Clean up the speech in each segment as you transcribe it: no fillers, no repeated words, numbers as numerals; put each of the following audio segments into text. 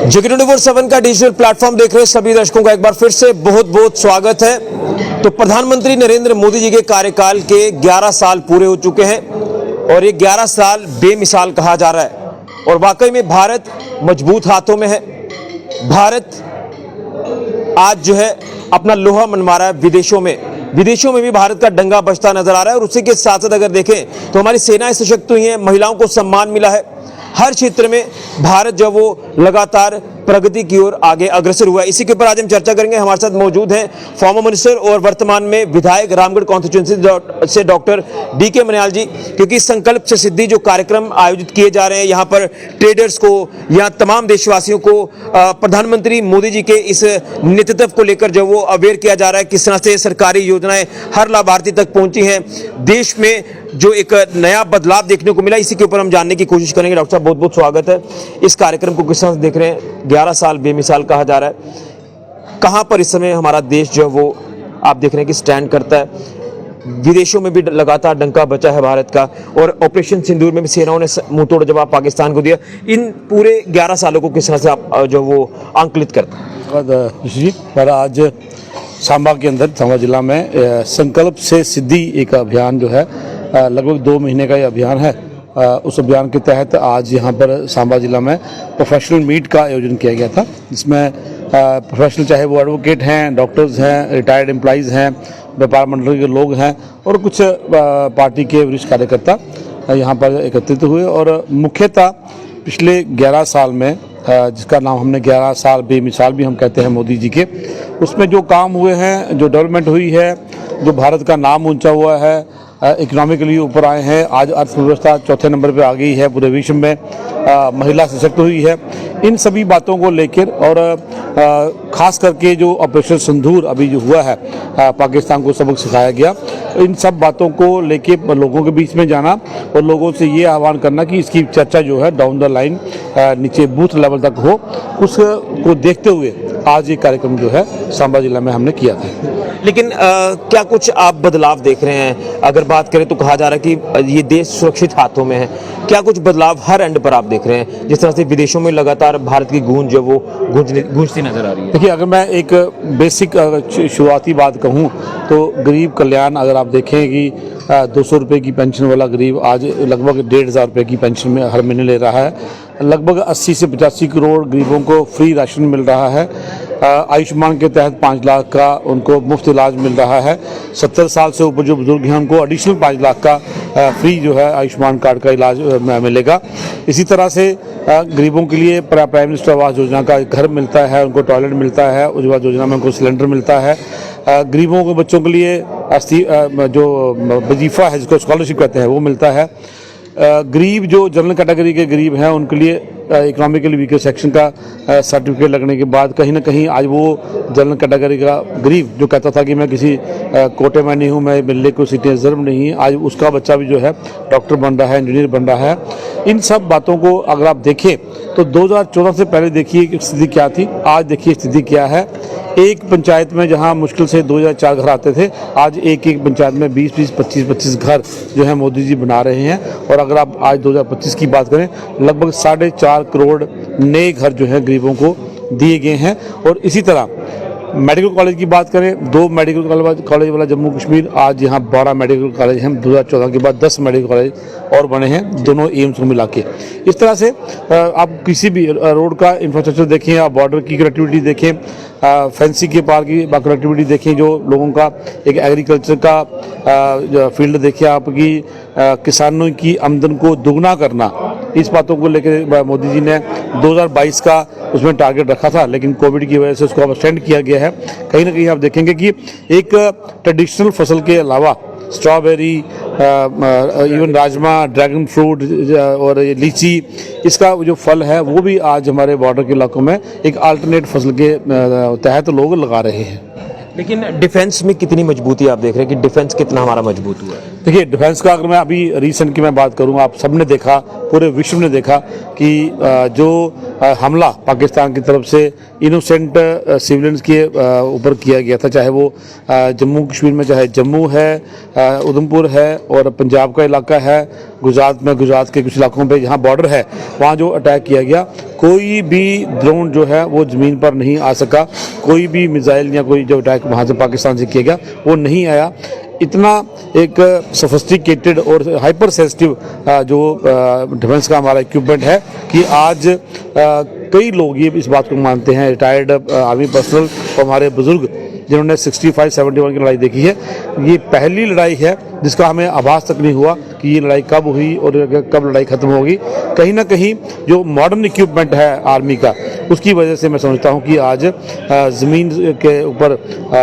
JK24/7 का digital platform देख रहे सभी दर्शकों का एक बार फिर से बहुत बहुत स्वागत है। तो प्रधानमंत्री नरेंद्र मोदी जी के कार्यकाल के 11 साल पूरे हो चुके हैं और ये 11 साल बेमिसाल कहा जा रहा है और वाकई में भारत मजबूत हाथों में है। भारत आज जो है अपना लोहा मनवा रहा है विदेशों में भी भारत का डंका बजता नजर आ रहा है और उसी के साथ साथ अगर देखें तो हमारी सेनाएं सशक्त हुई हैं, महिलाओं को सम्मान मिला है। हर क्षेत्र में भारत जो वो लगातार प्रगति की ओर आगे अग्रसर हुआ है। इसी के ऊपर आज हम चर्चा करेंगे। हमारे साथ मौजूद हैं फॉर्मर मिनिस्टर और वर्तमान में विधायक रामगढ़ कॉन्स्टिट्यूंसी से डॉक्टर DK मन्याल जी, क्योंकि संकल्प से सिद्धि जो कार्यक्रम आयोजित किए जा रहे हैं यहाँ पर ट्रेडर्स को या तमाम देशवासियों को प्रधानमंत्री मोदी जी के इस नेतृत्व को लेकर जो वो अवेयर किया जा रहा है, किस तरह से सरकारी योजनाएं हर लाभार्थी तक पहुंची हैं, देश में जो एक नया बदलाव देखने को मिला, इसी के ऊपर हम जानने की कोशिश करेंगे। डॉक्टर साहब बहुत बहुत स्वागत है। इस कार्यक्रम को किस तरह से देख रहे हैं? 11 साल बेमिसाल कहा जा रहा है। कहां पर इस समय हमारा देश जो है वो आप देख रहे हैं कि स्टैंड करता है। विदेशों में भी लगातार डंका बचा है भारत का और ऑपरेशन सिंदूर में भी सेनाओं ने मुंहतोड़ जवाब पाकिस्तान को दिया। इन पूरे 11 सालों को किस तरह से आप जो वो आंकलित करते हैं? पर आज सांबा के अंदर सांबा जिला में संकल्प से सिद्धि एक अभियान जो है लगभग 2 महीने का ये अभियान है। उस अभियान के तहत आज यहाँ पर सांबा जिला में प्रोफेशनल मीट का आयोजन किया गया था, जिसमें प्रोफेशनल चाहे वो एडवोकेट हैं, डॉक्टर्स हैं, रिटायर्ड एम्प्लॉइज़ हैं, व्यापार मंडल के लोग हैं और कुछ पार्टी के वरिष्ठ कार्यकर्ता यहाँ पर एकत्रित हुए। और मुख्यतः पिछले 11 साल में जिसका नाम हमने 11 साल बेमिसाल भी हम कहते हैं मोदी जी के, उसमें जो काम हुए हैं, जो डेवलपमेंट हुई है, जो भारत का नाम ऊंचा हुआ है, इकोनॉमिकली ऊपर आए हैं, आज अर्थव्यवस्था चौथे नंबर पे आ गई है पूरे विश्व में, महिला सशक्त हुई है, इन सभी बातों को लेकर और ख़ास करके जो ऑपरेशन सिंदूर अभी जो हुआ है, पाकिस्तान को सबक सिखाया गया, इन सब बातों को लेके लोगों के बीच में जाना और लोगों से ये आह्वान करना कि इसकी चर्चा जो है डाउन द लाइन नीचे बूथ लेवल तक हो, उसको देखते हुए आज ये कार्यक्रम जो है सांबा जिला में हमने किया था। लेकिन क्या कुछ आप बदलाव देख रहे हैं? अगर बात करें तो कहा जा रहा है कि ये देश सुरक्षित हाथों में है। क्या कुछ बदलाव हर एंड पर आप देख रहे हैं, जिस तरह से विदेशों में लगातार भारत की गूंज जो वो गूंजती नजर आ रही है? देखिए, अगर मैं एक बेसिक शुरुआती बात कहूँ तो गरीब कल्याण अगर आप देखें कि 200 रुपये की पेंशन वाला गरीब आज लगभग 1,500 रुपये की पेंशन में हर महीने ले रहा है। लगभग 80 से 85 करोड़ गरीबों को फ्री राशन मिल रहा है। आयुष्मान के तहत 5 लाख का उनको मुफ्त इलाज मिल रहा है। 70 साल से ऊपर जो बुजुर्ग हैं उनको एडिशनल 5 लाख का फ्री जो है आयुष्मान कार्ड का इलाज मिलेगा। इसी तरह से गरीबों के लिए प्राइम मिनिस्टर आवास योजना का घर मिलता है, उनको टॉयलेट मिलता है, उज्ज्वला योजना में उनको सिलेंडर मिलता है। गरीबों के बच्चों के लिए जो वजीफ़ा है जिसको स्कॉलरशिप कहते हैं वो मिलता है। गरीब जो जनरल कैटेगरी के गरीब हैं उनके लिए इकोनॉमिकली वीकर सेक्शन का सर्टिफिकेट लगने के बाद कहीं ना कहीं आज वो जनरल कैटेगरी का गरीब जो कहता था कि मैं किसी कोटे में नहीं हूँ, मैं मिलने को सीटें रिजर्व नहीं, आज उसका बच्चा भी जो है डॉक्टर बन रहा है, इंजीनियर बन रहा है। इन सब बातों को अगर आप देखें तो 2014 से पहले देखिए कि स्थिति क्या थी, आज देखिए स्थिति क्या है। एक पंचायत में जहां मुश्किल से 2 या 4 घर आते थे, आज एक पंचायत में 20-20, 25-25 घर जो है मोदी जी बना रहे हैं। और अगर आप आज 2025 की बात करें, लगभग 4.5 करोड़ नए घर जो है गरीबों को दिए गए हैं। और इसी तरह मेडिकल कॉलेज की बात करें, 2 मेडिकल कॉलेज वाला जम्मू कश्मीर, आज यहाँ 12 मेडिकल कॉलेज हैं। 2014 के बाद 10 मेडिकल कॉलेज और बने हैं, दोनों एम्स को मिला के। इस तरह से आप किसी भी रोड का इंफ्रास्ट्रक्चर देखें, आप बॉर्डर की कनेक्टिविटी देखें, फैंसी के पार की कनेक्टिविटी देखें, जो लोगों का एक एग्रीकल्चर का फील्ड देखें, आपकी किसानों की आमदन को दुगना करना, इस बातों को लेकर मोदी जी ने 2022 का उसमें टारगेट रखा था, लेकिन कोविड की वजह से उसको अब एक्सटेंड किया गया है। कहीं ना कहीं आप देखेंगे कि एक ट्रेडिशनल फसल के अलावा strawberry, even rajma, dragon fruit और लीची, इसका जो फल है वो भी आज हमारे बॉर्डर के इलाकों में एक अल्टरनेट फसल के तहत लोग लगा रहे हैं। लेकिन डिफेंस में कितनी मजबूती आप देख रहे हैं कि डिफेंस कितना हमारा मजबूत हुआ है? देखिए, डिफेंस का अगर मैं अभी रिसेंट की मैं बात करूं, आप सबने देखा, पूरे विश्व ने देखा कि जो हमला पाकिस्तान की तरफ से इनोसेंट सिविलियंस के ऊपर किया गया था, चाहे वो जम्मू कश्मीर में, चाहे जम्मू है, उधमपुर है और पंजाब का इलाका है, गुजरात के कुछ इलाकों पे जहाँ बॉर्डर है वहाँ जो अटैक किया गया, कोई भी ड्रोन जो है वो ज़मीन पर नहीं आ सका, कोई भी मिसाइल या कोई जो अटैक वहाँ से पाकिस्तान से किया गया वो नहीं आया। इतना एक सोफिस्टिकेटेड और हाइपर सेंसिटिव जो डिफेंस का हमारा इक्विपमेंट है कि आज कई लोग ये इस बात को मानते हैं, रिटायर्ड आर्मी पर्सनल और हमारे बुजुर्ग जिन्होंने 65-71 की लड़ाई देखी है, ये पहली लड़ाई है जिसका हमें आभास तक नहीं हुआ कि ये लड़ाई कब हुई और कब लड़ाई खत्म होगी। कहीं ना कहीं जो मॉडर्न इक्विपमेंट है आर्मी का, उसकी वजह से मैं समझता हूँ कि आज ज़मीन के ऊपर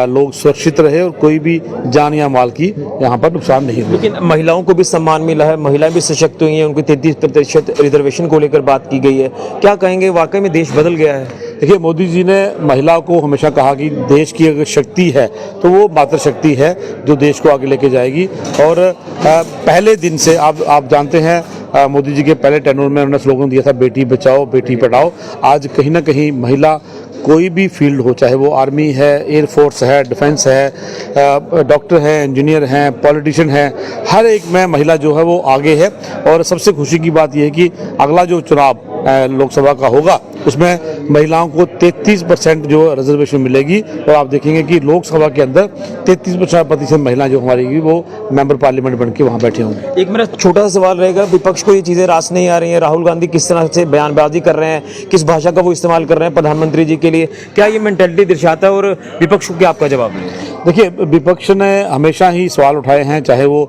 लोग सुरक्षित रहे और कोई भी जान या माल की यहाँ पर नुकसान नहीं हुआ। लेकिन महिलाओं को भी सम्मान मिला है, महिलाएं भी सशक्त हुई हैं, उनको 33% रिजर्वेशन को लेकर बात की गई है। क्या कहेंगे, वाकई में देश बदल गया है? देखिए, मोदी जी ने महिला को हमेशा कहा कि देश की अगर शक्ति है तो वो मातृशक्ति है जो देश को आगे लेके जाएगी। और पहले दिन से आप जानते हैं, मोदी जी के पहले टेन्योर में उन्होंने स्लोगन दिया था बेटी बचाओ बेटी पढ़ाओ। आज कहीं ना कहीं महिला कोई भी फील्ड हो, चाहे वो आर्मी है, एयरफोर्स है, डिफेंस है, डॉक्टर हैं, इंजीनियर हैं, पॉलिटिशियन हैं, हर एक में महिला जो है वो आगे है। और सबसे खुशी की बात यह है कि अगला जो चुनाव लोकसभा का होगा उसमें महिलाओं को 33% जो रिजर्वेशन मिलेगी और आप देखेंगे कि लोकसभा के अंदर 33% महिलाएं जो हमारी वो मेंबर पार्लियामेंट बन के वहाँ बैठे होंगे। एक मेरा छोटा सा सवाल रहेगा, विपक्ष को ये चीज़ें रास नहीं आ रही हैं, राहुल गांधी किस तरह से बयानबाजी कर रहे हैं, किस भाषा का वो इस्तेमाल कर रहे हैं प्रधानमंत्री जी के लिए, क्या ये मेंटेलिटी दर्शाता है और विपक्ष को क्या आपका जवाब है? देखिए, विपक्ष ने हमेशा ही सवाल उठाए हैं, चाहे वो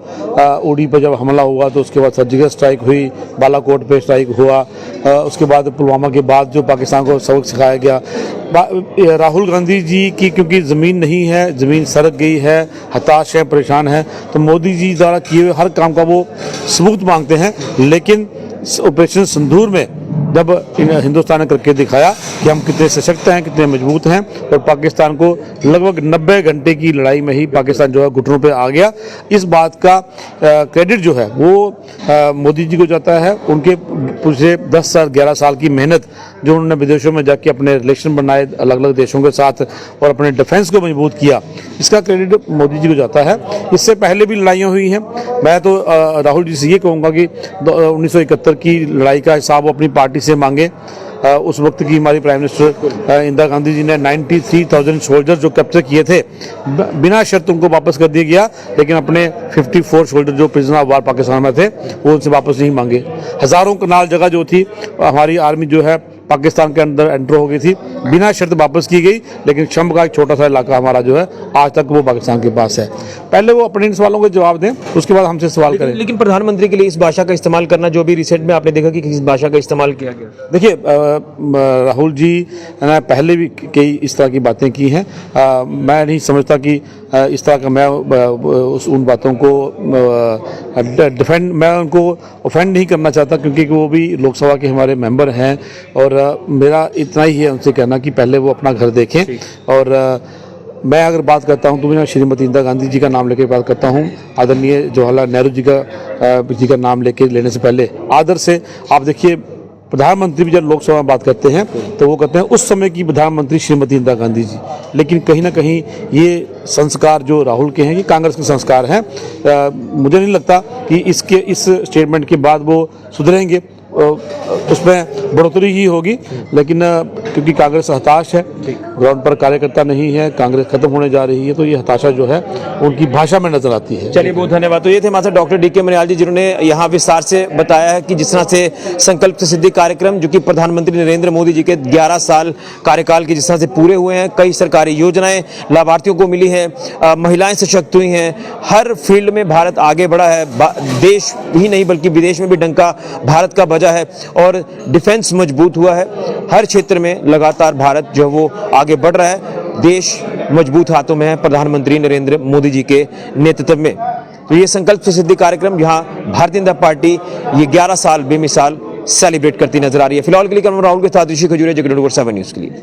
उड़ी पर जब हमला हुआ तो उसके बाद सर्जिकल स्ट्राइक हुई, बालाकोट पे स्ट्राइक हुआ, उसके बाद पुलवामा के बाद जो पाकिस्तान को सबक सिखाया गया। राहुल गांधी जी की क्योंकि ज़मीन नहीं है, ज़मीन सरक गई है, हताश है, परेशान है, तो मोदी जी द्वारा किए हुए हर काम का वो सबूत मांगते हैं। लेकिन ऑपरेशन सिंदूर में जब हिंदुस्तान ने करके दिखाया कि हम कितने सशक्त हैं, कितने मजबूत हैं, और पाकिस्तान को लगभग 90 घंटे की लड़ाई में ही पाकिस्तान जो है घुटनों पे आ गया, इस बात का क्रेडिट जो है वो मोदी जी को जाता है। उनके पिछले 10 साल 11 साल की मेहनत जो उन्होंने विदेशों में जाके अपने रिलेशन बनाए अलग अलग देशों के साथ और अपने डिफेंस को मजबूत किया, इसका क्रेडिट मोदी जी को जाता है। इससे पहले भी लड़ाइयाँ हुई हैं। मैं तो राहुल जी से ये कहूँगा कि 1971 की लड़ाई का हिसाब वो अपनी पार्टी से मांगे। उस वक्त की हमारी प्राइम मिनिस्टर इंदिरा गांधी जी ने 93,000 सोल्जर जो कैप्चर किए थे बिना शर्त उनको वापस कर दिया गया, लेकिन अपने 54 सोल्जर जो प्रिजनर ऑफ वार पाकिस्तान में थे वो उनसे वापस नहीं मांगे। हज़ारों कनाल जगह जो थी हमारी आर्मी जो है पाकिस्तान के अंदर एंटर हो गई थी, बिना शर्त वापस की गई, लेकिन शंभ का एक छोटा सा इलाका हमारा जो है आज तक वो पाकिस्तान के पास है। पहले वो अपने इन सवालों के जवाब दें, उसके बाद हमसे सवाल करें। लेकिन प्रधानमंत्री के लिए इस भाषा का इस्तेमाल करना, जो भी रिसेंट में आपने देखा कि किस भाषा का इस्तेमाल किया गया? देखिए, राहुल जी ने पहले भी कई इस तरह की बातें की हैं। मैं नहीं समझता कि इस तरह का मैं उन बातों को मैं उनको ऑफेंड नहीं करना चाहता, क्योंकि वो भी लोकसभा के हमारे मेंबर हैं। और मेरा इतना ही है उनसे कहना कि पहले वो अपना घर देखें। और मैं अगर बात करता हूं तो मैं श्रीमती इंदिरा गांधी जी का नाम लेकर बात करता हूं, आदरणीय जवाहरलाल नेहरू जी का नाम लेने से पहले आदर से। आप देखिए, प्रधानमंत्री भी जब लोकसभा में बात करते हैं तो वो कहते हैं उस समय की प्रधानमंत्री श्रीमती इंदिरा गांधी जी, लेकिन कहीं ना कहीं ये संस्कार जो राहुल के हैं ये कांग्रेस के संस्कार हैं। मुझे नहीं लगता कि इस स्टेटमेंट के बाद वो सुधरेंगे, उसमें बढ़ोतरी ही होगी। लेकिन क्योंकि कांग्रेस हताश है, ग्राउंड पर कार्यकर्ता नहीं है, कांग्रेस खत्म होने जा रही है, तो ये हताशा जो है उनकी भाषा में नजर आती है। चलिए, बहुत धन्यवाद। तो ये थे हमारे डॉक्टर डी के मनियाल जी, जिन्होंने यहाँ विस्तार से बताया है कि जिस तरह से संकल्प से सिद्धि कार्यक्रम जो कि प्रधानमंत्री नरेंद्र मोदी जी के 11 साल कार्यकाल के जिस तरह से पूरे हुए हैं, कई सरकारी योजनाएं लाभार्थियों को मिली हैं, महिलाएं सशक्त हुई हैं, हर फील्ड में भारत आगे बढ़ा है। देश ही नहीं बल्कि विदेश में भी डंका भारत का बजा है और डिफेंस मजबूत हुआ है। हर क्षेत्र में लगातार भारत जो वो आगे बढ़ रहा है। देश मजबूत हाथों में है प्रधानमंत्री नरेंद्र मोदी जी के नेतृत्व में। तो ये संकल्प से सिद्धि कार्यक्रम यहाँ भारतीय जनता पार्टी ये 11 साल बेमिसाल सेलिब्रेट करती नजर आ रही है। फिलहाल के लिए राहुल के साथ ऋषि खजूरिया, जगत 7 न्यूज़ के लिए।